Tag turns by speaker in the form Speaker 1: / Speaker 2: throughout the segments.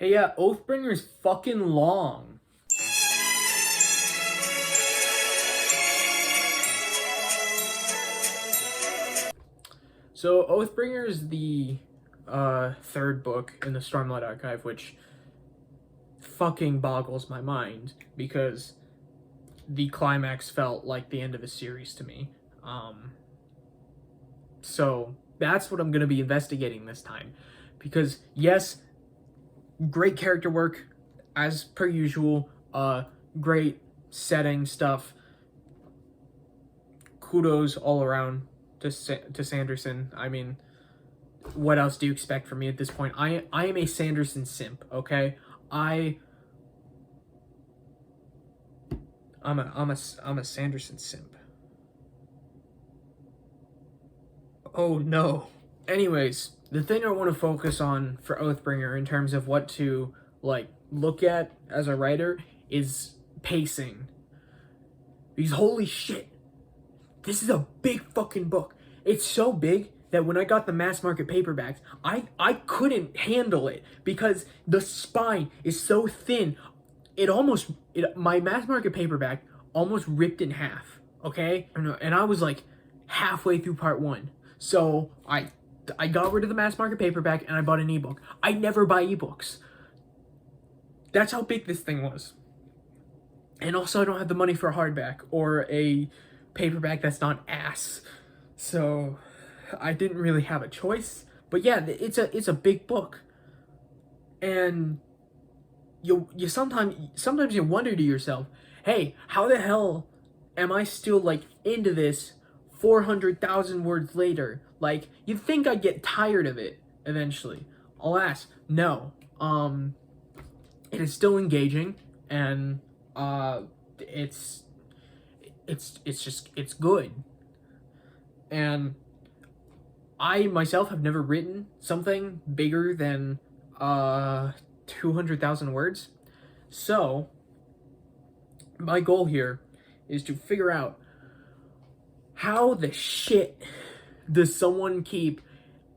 Speaker 1: Hey, yeah, Oathbringer's fucking long. So, Oathbringer is the third book in the Stormlight Archive, which fucking boggles my mind because the climax felt like the end of a series to me. So, that's what I'm going to be investigating this time. Because, yes, great character work, as per usual, great setting stuff. Kudos all around to Sanderson. I mean, what else do you expect from me at this point? I am a Sanderson simp, okay? I'm a Sanderson simp. Oh no. Anyways, the thing I want to focus on for Oathbringer in terms of what to like look at as a writer is pacing. Because holy shit, this is a big fucking book. It's so big that when I got the mass market paperbacks, I couldn't handle it because the spine is so thin. My mass market paperback almost ripped in half. Okay, and I was like halfway through part one, so I got rid of the mass market paperback and I bought an ebook. I never buy ebooks. That's how big this thing was. And also, I don't have the money for a hardback or a paperback that's not ass. So I didn't really have a choice. But yeah, it's a big book. And you sometimes you wonder to yourself, "Hey, how the hell am I still like into this 400,000 words later?" Like, you'd think I'd get tired of it eventually. Alas, no. It is still engaging, and uh it's it's good. And I myself have never written something bigger than 200,000 words. So my goal here is to figure out how the shit does someone keep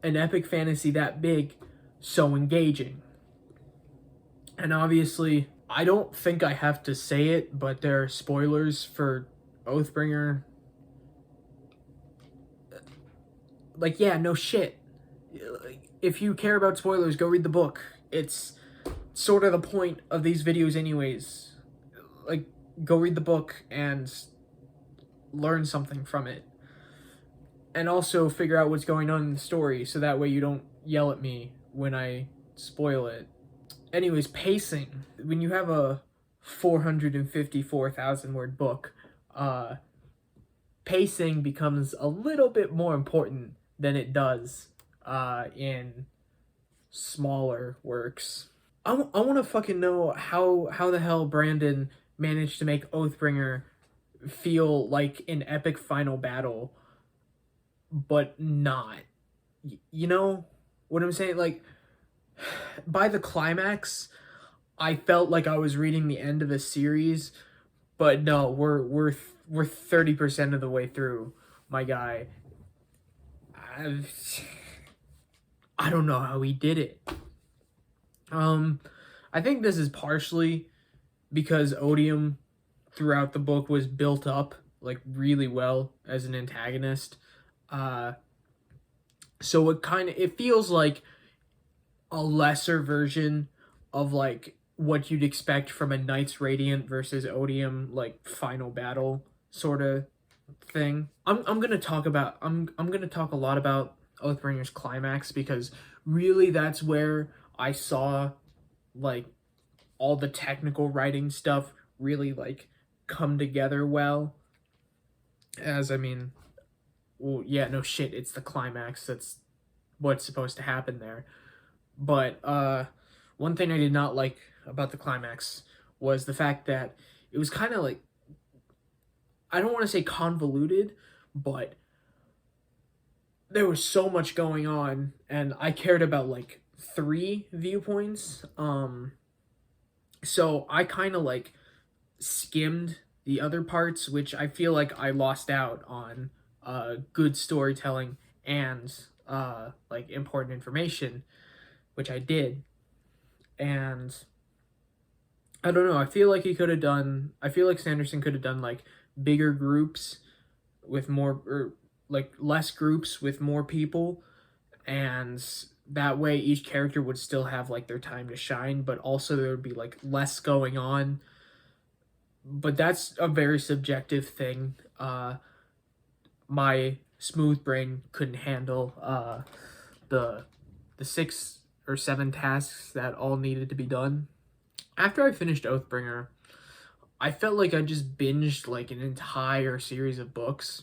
Speaker 1: an epic fantasy that big so engaging. And obviously, I don't think I have to say it, but there are spoilers for Oathbringer. Like, yeah, no shit. If you care about spoilers, go read the book. It's sort of the point of these videos anyways. Like, go read the book and learn something from it. And also figure out what's going on in the story so that way you don't yell at me when I spoil it. Anyways, pacing. When you have a 454,000 word book, pacing becomes a little bit more important than it does in smaller works. I want to fucking know how the hell Brandon managed to make Oathbringer feel like an epic final battle, but not. You know what I'm saying? Like, by the climax, I felt like I was reading the end of a series, but no, we're 30% of the way through, my guy. I don't know how he did it. I think this is partially because Odium throughout the book was built up like really well as an antagonist. So it feels like a lesser version of like what you'd expect from a Knights Radiant versus Odium like final battle sort of thing. I'm gonna talk a lot about Oathbringer's climax because really that's where I saw like all the technical writing stuff really like come together well. As I mean, well, yeah, no shit, it's the climax. That's what's supposed to happen there. But one thing I did not like about the climax was the fact that it was kind of like, I don't want to say convoluted, but there was so much going on and I cared about like three viewpoints. So I kind of like skimmed the other parts, which I feel like I lost out on good storytelling and like important information, which I did. And I don't know, I feel like I feel like Sanderson could have done like bigger groups with more, or like less groups with more people, and that way each character would still have like their time to shine, but also there would be like less going on. But that's a very subjective thing. My smooth brain couldn't handle the the 6 or 7 tasks that all needed to be done. After I finished Oathbringer, I felt like I just binged like an entire series of books,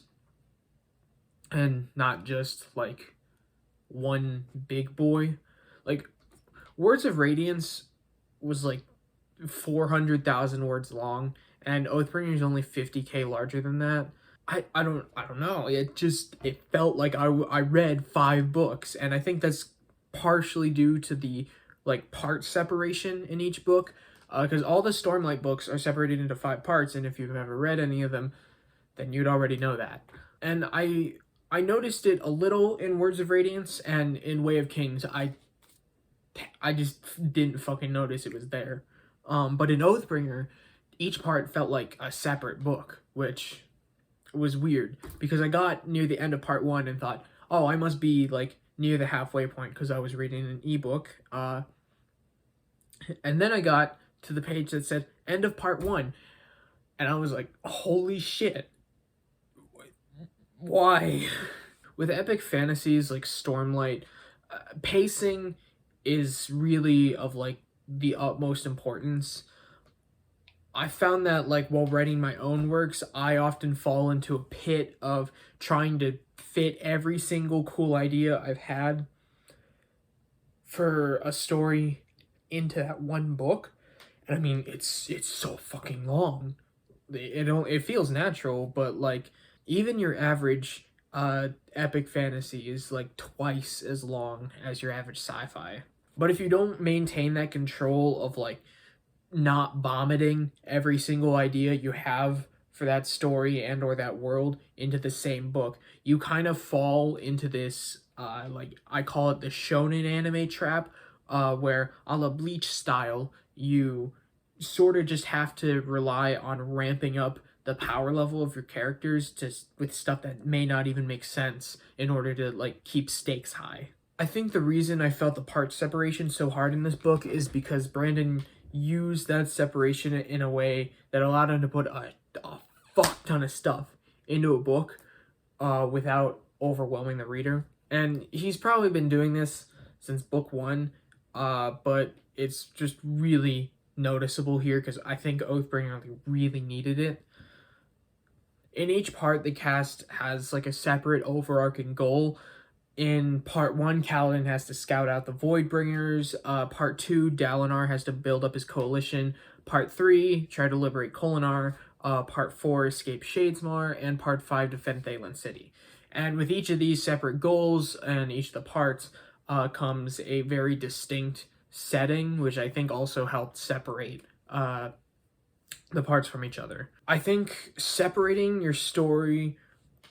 Speaker 1: and not just like one big boy. Like Words of Radiance was like 400,000 words long, and Oathbringer is only 50K larger than that. I don't know. It felt like I read 5 books, and I think that's partially due to the like part separation in each book, because all the Stormlight books are separated into 5 parts, and if you've ever read any of them, then you'd already know that. And I noticed it a little in Words of Radiance, and in Way of Kings, I just didn't fucking notice it was there. But in Oathbringer, each part felt like a separate book, which was weird because I got near the end of part 1 and thought, oh, I must be like near the halfway point because I was reading an ebook. And then I got to the page that said end of part 1, and I was like, holy shit, why? With epic fantasies like Stormlight, pacing is really of like the utmost importance. I found that like while writing my own works, I often fall into a pit of trying to fit every single cool idea I've had for a story into that one book. And I mean, it's so fucking long. It feels natural, but like even your average epic fantasy is like twice as long as your average sci-fi. But if you don't maintain that control of like not vomiting every single idea you have for that story and or that world into the same book, you kind of fall into this like I call it the shonen anime trap, where a la Bleach style, you sort of just have to rely on ramping up the power level of your characters to with stuff that may not even make sense in order to like keep stakes high. I think the reason I felt the part separation so hard in this book is because Brandon used that separation in a way that allowed him to put a fuck ton of stuff into a book without overwhelming the reader. And he's probably been doing this since book 1, but it's just really noticeable here because I think Oathbringer really needed it. In each part, the cast has like a separate overarching goal. In part 1, Kaladin has to scout out the Voidbringers. Part 2, Dalinar has to build up his coalition. Part 3, try to liberate Kholinar. Part 4, escape Shadesmar. And Part 5, defend Thaylen City. And with each of these separate goals and each of the parts comes a very distinct setting, which I think also helped separate the parts from each other. I think separating your story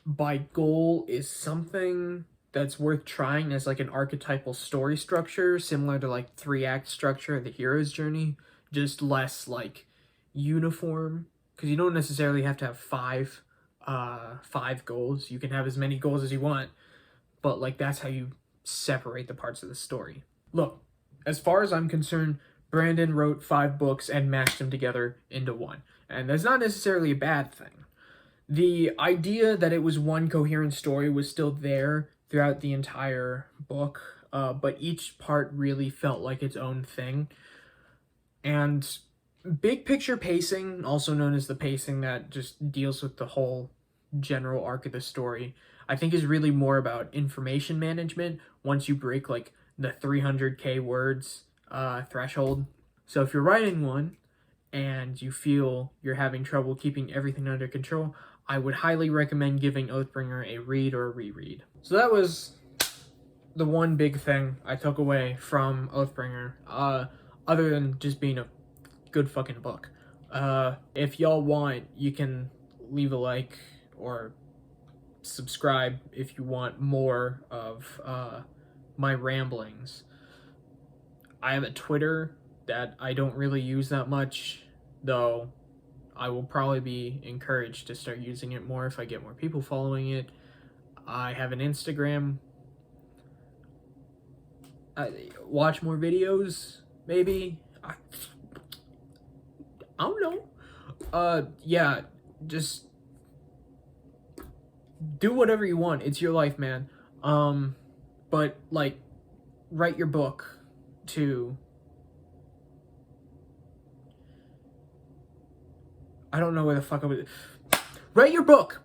Speaker 1: by goal is something that's worth trying as like an archetypal story structure, similar to like 3-act structure of the hero's journey, just less like uniform, because you don't necessarily have to have five goals. You can have as many goals as you want, but like that's how you separate the parts of the story. Look, as far as I'm concerned, Brandon wrote 5 books and mashed them together into one, and that's not necessarily a bad thing. The idea that it was one coherent story was still there throughout the entire book, but each part really felt like its own thing. And big picture pacing, also known as the pacing that just deals with the whole general arc of the story, I think is really more about information management once you break like the 300k words threshold. So if you're writing one and you feel you're having trouble keeping everything under control, I would highly recommend giving Oathbringer a read or a reread. So that was the one big thing I took away from Oathbringer, other than just being a good fucking book. If y'all want, you can leave a like or subscribe if you want more of my ramblings. I have a Twitter that I don't really use that much, though I will probably be encouraged to start using it more if I get more people following it. I have an Instagram. I watch more videos, maybe. I don't know. Yeah, just do whatever you want. It's your life, man. But like, write your book to. I don't know where the fuck I was. Write your book.